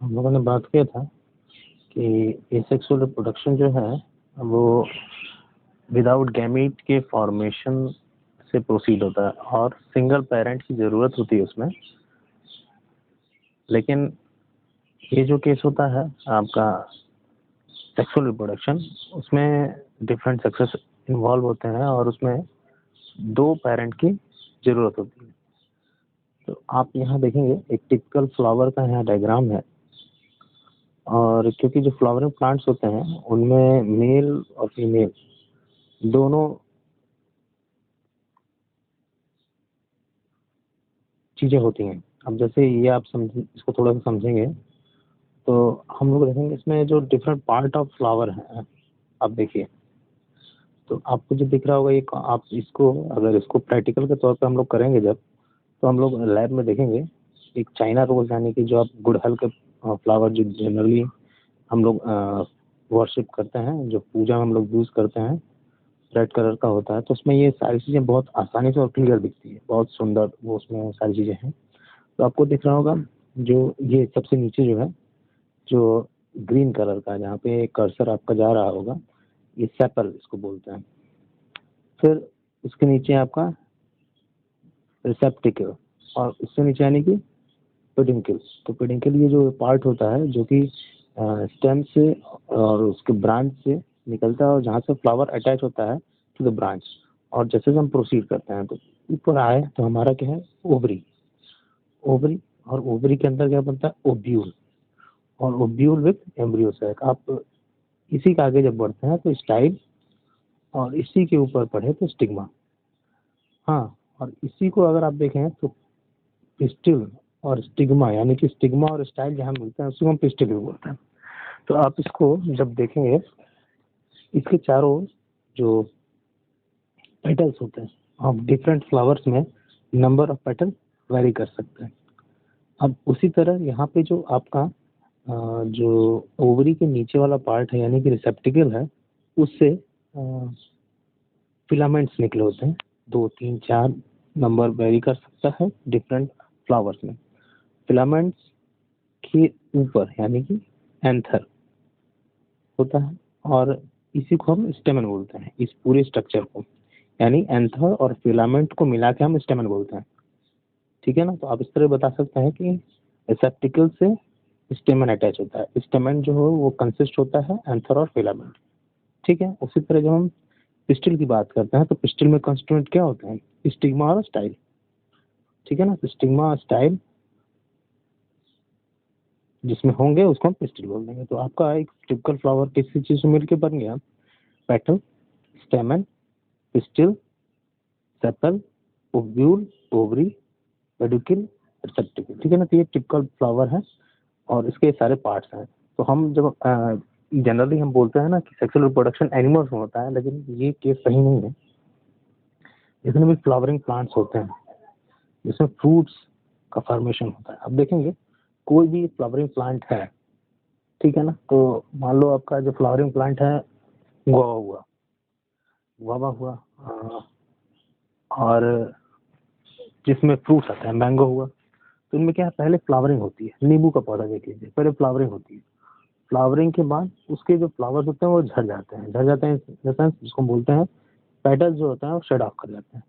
हम लोगों ने बात किया था कि एसेक्सुअल रिप्रोडक्शन जो है वो विदाउट गैमीट के फॉर्मेशन से प्रोसीड होता है और सिंगल पेरेंट की ज़रूरत होती है उसमें। लेकिन ये जो केस होता है आपका सेक्सुअल रिप्रोडक्शन, उसमें डिफरेंट सेक्सेस इन्वॉल्व होते हैं और उसमें दो पेरेंट की ज़रूरत होती है। तो आप यहाँ देखेंगे एक टिपिकल फ्लावर का यहाँ डायग्राम है, और क्योंकि जो फ्लावरिंग प्लांट्स होते हैं उनमें मेल और फीमेल दोनों चीज़ें होती हैं। अब जैसे ये आप इसको थोड़ा सा समझेंगे तो हम लोग देखेंगे इसमें जो डिफरेंट पार्ट ऑफ फ्लावर है। आप देखिए तो आपको जो दिख रहा होगा ये, आप इसको अगर इसको प्रैक्टिकल के तौर पे हम लोग करेंगे जब, तो हम लोग लैब में देखेंगे एक चाइना रोज, यानी कि जो आप गुड़हल के फ्लावर जो जनरली हम लोग वर्शिप करते हैं, जो पूजा हम लोग यूज़ करते हैं, रेड कलर का होता है, तो उसमें ये सारी चीज़ें बहुत आसानी से और क्लियर दिखती है, बहुत सुंदर वो उसमें सारी चीज़ें हैं। तो आपको दिख रहा होगा जो ये सबसे नीचे जो है, जो ग्रीन कलर का, जहाँ पे कर्सर आपका जा रहा होगा, ये सेपल इसको बोलते हैं। फिर उसके नीचे आपका रिसेप्टिकल, और उससे नीचे यानी कि पेडिंकल। तो पेडिंकल ये जो पार्ट होता है जो कि स्टेम से और उसके ब्रांच से निकलता है, और जहाँ से फ्लावर अटैच होता है टू द ब्रांच। और जैसे हम प्रोसीड करते हैं तो ऊपर आए तो हमारा क्या है, ओवरी। ओवरी, और ओवरी के अंदर क्या बनता है, ओब्यूल, और ओब्यूल विथ एम्ब्रियो सैक। आप इसी के आगे जब बढ़ते हैं तो स्टाइल, और इसी के ऊपर पढ़े तो स्टिग्मा। हाँ, और इसी को अगर आप देखें तो पिस्टिल और स्टिग्मा, यानी कि स्टिग्मा और स्टाइल जहाँ मिलते हैं उसी को हम पिस्टिल भी बोलते हैं। तो आप इसको जब देखेंगे, इसके चारों जो पेटल्स होते हैं, आप डिफरेंट फ्लावर्स में नंबर ऑफ पेटल वेरी कर सकते हैं। अब उसी तरह यहाँ पे जो आपका जो ओवरी के नीचे वाला पार्ट है, यानी कि रिसेप्टिकल है, उससे फिलामेंट्स निकले होते हैं, 2 3 4 नंबर वेरी कर सकता है डिफरेंट फ्लावर्स में। फिलामेंट्स के ऊपर यानी कि एंथर होता है, और इसी को हम स्टेमन बोलते हैं, इस पूरे स्ट्रक्चर को, यानी एंथर और फिलामेंट को मिला के हम स्टेमन बोलते हैं। ठीक है ना। तो आप इस तरह बता सकते हैं कि रिसेप्टिकल से स्टेमन अटैच होता है। स्टेमन जो हो वो कंसिस्ट होता है एंथर और फिलामेंट। ठीक है। उसी तरह जब हम पिस्टिल की बात करते हैं तो पिस्टिल में कंस्टिट्यूएंट क्या होते हैं, स्टिग्मा और स्टाइल। ठीक है ना। तो स्टिग्मा और स्टाइल जिसमें होंगे उसको हम पिस्टिल बोल देंगे। तो आपका एक टिपिकल फ्लावर किसी चीज से मिलकर बन गया, petal, स्टेमन, pistil, sepal, ovule, ovary, pedicle, रिसेप्टिकल। ठीक है ना। तो ये टिपिकल फ्लावर है और इसके सारे पार्ट्स हैं। तो हम जब जनरली हम बोलते हैं ना कि सेक्सुअल रिप्रोडक्शन एनिमल्स में होता है, लेकिन ये केस सही नहीं है। जितने भी फ्लावरिंग प्लांट्स होते हैं जिसमें फ्रूट्स का फॉर्मेशन होता है, अब देखेंगे कोई भी फ्लावरिंग प्लांट है, ठीक है ना, तो मान लो आपका जो फ्लावरिंग प्लांट है गुआवा हुआ, गुआवा हुआ, और जिसमें फ्रूट्स आता है मैंगो हुआ। तो इनमें क्या है, पहले फ्लावरिंग होती है। नींबू का पौधा देख लीजिए, पहले फ्लावरिंग होती है। फ्लावरिंग के बाद उसके जो फ्लावर्स होते हैं वो झड़ जाते हैं, झड़ जाते हैं जिसको बोलते हैं पेटल्स जो होता है वो शेड ऑफ कर जाते हैं।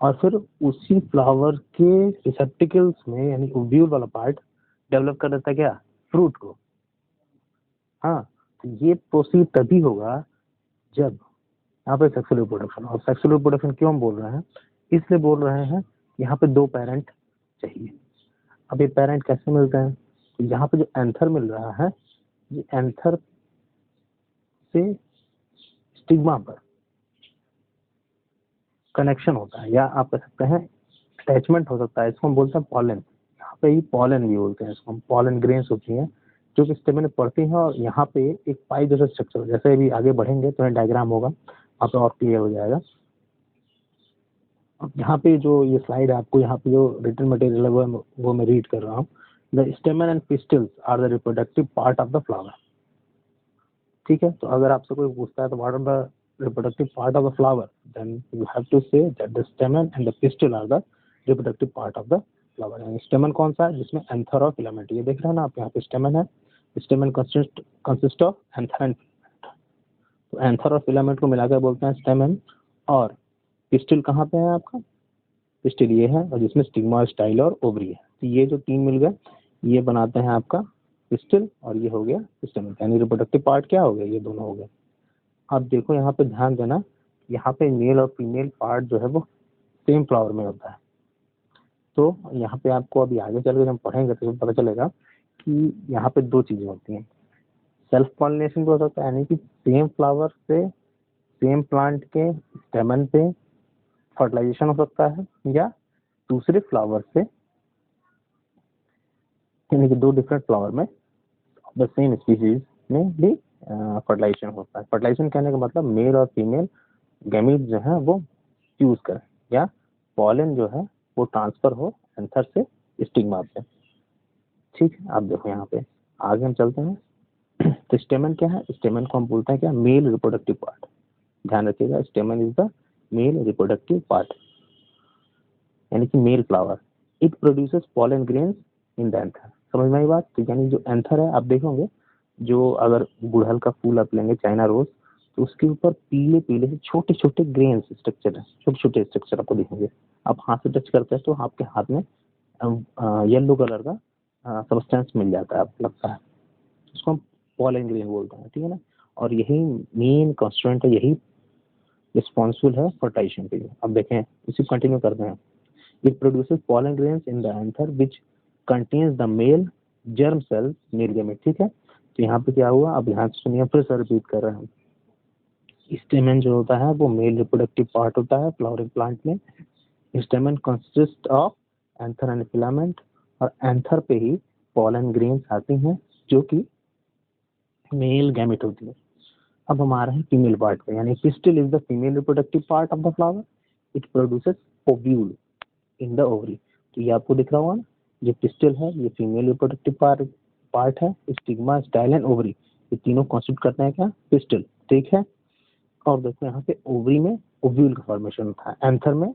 और फिर उसी फ्लावर के रिसेप्टिकल्स में, यानी ओव्यूल वाला पार्ट डेवलप कर देता है क्या, फ्रूट को। हाँ, तो ये प्रोसीड तभी होगा जब यहाँ पे सेक्सुअल रिप्रोडक्शन। और सेक्सुअल रिप्रोडक्शन क्यों हम बोल रहे हैं, इसलिए बोल रहे हैं यहाँ पे दो पेरेंट चाहिए। अब ये पेरेंट कैसे मिलते हैं, तो यहाँ पे जो एंथर मिल रहा है, ये एंथर से स्टिग्मा पर कनेक्शन होता है, या आप कह सकते हैं अटैचमेंट हो सकता है। इसको हम बोलते हैं पॉलन। यहाँ पे ही पॉलन भी बोलते हैं इसको हम। पॉलन ग्रेन्स होती हैं जो कि स्टेम में पड़ती हैं, और यहाँ पे एक पाइप जैसा स्ट्रक्चर, जैसे भी आगे बढ़ेंगे तो डायग्राम होगा वहाँ पे और क्लियर हो जाएगा। अब यहाँ पे जो ये स्लाइड है, आपको यहाँ पे जो रिटन मटेरियल है वो मैं रीड कर रहा हूँ। The stamen and pistils are the reproductive part of the flower. ठीक है। तो अगर आपसे कोई पूछता है तो what are the reproductive part of the flower, then you have to say that the stamen and the pistil are the reproductive part of the flower है। स्टेमन कौन सा है? जिसमें एंथर और फिलामेंट, ये देख रहे हैं ना आप, यहाँ पे स्टेमन है, स्टेमन कंसिस्ट ऑफ एंथर एंड, तो एंथर और फिलामेंट को मिलाकर बोलते हैं स्टेमन। और पिस्टिल कहाँ पे है आपका? पिस्टिल ये है, और जिसमें स्टिग्मा, स्टाइल और ओवरी है। तो ये जो तीन मिल गए ये बनाते हैं आपका पिस्टिल, और ये हो गया स्टेमन, यानी रिप्रोडक्टिव पार्ट क्या हो गया? ये दोनों हो गए। अब देखो यहाँ पे ध्यान देना, यहाँ पे मेल और फीमेल पार्ट जो है वो सेम फ्लावर में होता है। तो यहाँ पे आपको अभी आगे चल के जब पढ़ेंगे तो पता चलेगा कि यहाँ पे दो चीजें होती हैं। सेल्फ पॉलिनेशन भी हो सकता है, यानी कि सेम फ्लावर से सेम प्लांट के स्टेमन पे फर्टिलाइजेशन हो सकता है, या दूसरे फ्लावर से, यानी कि दो डिफरेंट फ्लावर में द सेम स्पीसीज में भी फर्टिलाइजेशन होता है। फर्टिलाइजेशन कहने का मतलब मेल और फीमेल गैमीट जो है वो यूज करें, या पॉलन जो है वो ट्रांसफर हो एंथर से स्टिग्मा पे। ठीक है, आप देखो यहाँ पे आगे हम चलते हैं। तो स्टेमन क्या है? स्टेमन को हम बोलते हैं क्या? Male reproductive part. ध्यान रखिएगा, स्टेमन is the male reproductive part, यानी कि male flower. It produces pollen grains in the anther. समझ में आई बात? तो यानी जो एंथर है, आप देखोगे जो अगर गुड़हल का फूल आप लेंगे, चाइना रोज, तो उसके ऊपर पीले पीले से छोटे छोटे ग्रेन्स स्ट्रक्चर है, छोटे छोटे स्ट्रक्चर आपको दिखेंगे। आप हाथ से टच करते हैं तो आपके हाथ में येलो कलर का सब्सटेंस मिल जाता है, आपको लगता है, उसको हम पॉलन ग्रेन बोलते हैं। ठीक है ना? और यही मेन कॉन्स्टिट्यूएंट है, यही रिस्पॉन्सिबल है फर्टाइजेशन के लिए। अब देखें, इसी कंटिन्यू करते हैं। It produces pollen grains in the anther which contains the male germ cells, male gamete। ठीक है, तो यहाँ पे क्या हुआ? अब यहाँ सुनिए, फिर से रिपीट कर रहे हैं। स्टेमन जो होता है वो मेल रिप्रोडक्टिव पार्ट होता है फ्लावरिंग प्लांट में। स्टेमन consist of anther and filament, और एंथर पे ही पॉलन ग्रेन्स आती हैं जो कि मेल गैमेट होती है। अब हमारा है फीमेल पार्ट पे, यानी pistil is the female reproductive part of the flower. It produces ovule in the ovary. तो ये आपको दिख रहा होगा ना, जो पिस्टिल है ये फीमेल रिप्रोडक्टिव पार्ट है। स्टिग्मा, स्टाइल एंड ओवरी, ये तीनों कॉन्स्टिट्यूट करते हैं क्या? पिस्टिल। ठीक है, और देखो यहाँ पे ओवरी में ओव्यूल का फॉर्मेशन होता है, एंथर में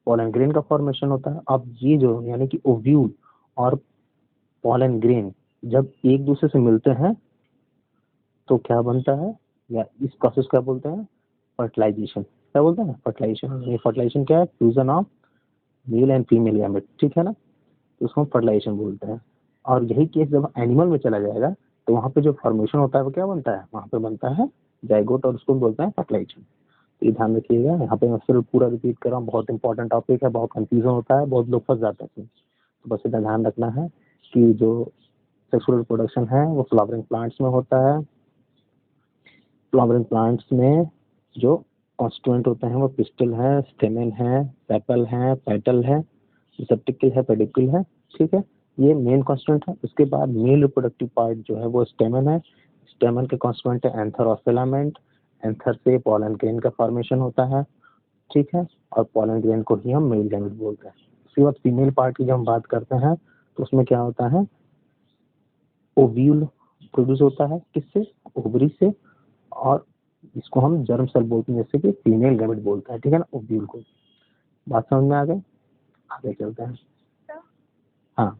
पॉलन ग्रेन का फॉर्मेशन होता है। अब ये जो यानी कि ओव्यूल और पॉलन ग्रेन जब एक दूसरे से मिलते हैं तो क्या बनता है, या इस प्रोसेस क्या बोलते हैं? फर्टिलाइजेशन। क्या बोलते हैं? फर्टिलाइजेशन। ये फर्टिलाइजेशन क्या है? Fusion of male and female gamete. ठीक है ना? तो उसको फर्टिलाइजेशन बोलते हैं। और यही केस जब एनिमल में चला जाएगा तो वहाँ पे जो फॉर्मेशन होता है वो क्या बनता है? वहाँ पे बनता है जाइगोट, और उसको बोलते हैं फर्टिलाइजेशन। तो ये ध्यान रखिएगा, यहाँ पे मैं फिर पूरा रिपीट कर रहा हूँ, बहुत इंपॉर्टेंट टॉपिक है, बहुत कंफ्यूजन होता है, बहुत लोग फंस जाते हैं इसमें। तो बस इतना ध्यान रखना है कि जो सेक्सुअल रिप्रोडक्शन है वो फ्लावरिंग प्लांट्स में होता है। फ्लावरिंग प्लांट्स में जो कॉन्स्टिट्यूएंट होते हैं वो पिस्टल है, स्टेमन है, सेपल है, पेटल है, रिसेप्टिकल है, पेडिकल है। ठीक है, ये मेन कॉन्स्टिट्यूएंट है। उसके बाद मेल रिप्रोडक्टिव पार्ट जो है वो स्टेमन है। स्टेमन के कॉन्स्टिट्यूएंट है एंथर और फिलामेंट। एंथर से पॉलन ग्रेन का फॉर्मेशन होता है। ठीक है, और पॉलन ग्रेन को ही हम मेल गैमेट बोलते हैं। उसके बाद फीमेल पार्ट की जब हम बात करते हैं तो उसमें क्या होता है? ओव्यूल प्रोड्यूस होता है, किससे? ओवरी से। और इसको हम जर्म सेल बोलते हैं, जैसे कि फीमेल गैमेट बोलते हैं। ठीक है ना? ओव्यूल को। बात समझ में आ गई? आगे चलते हैं। हाँ।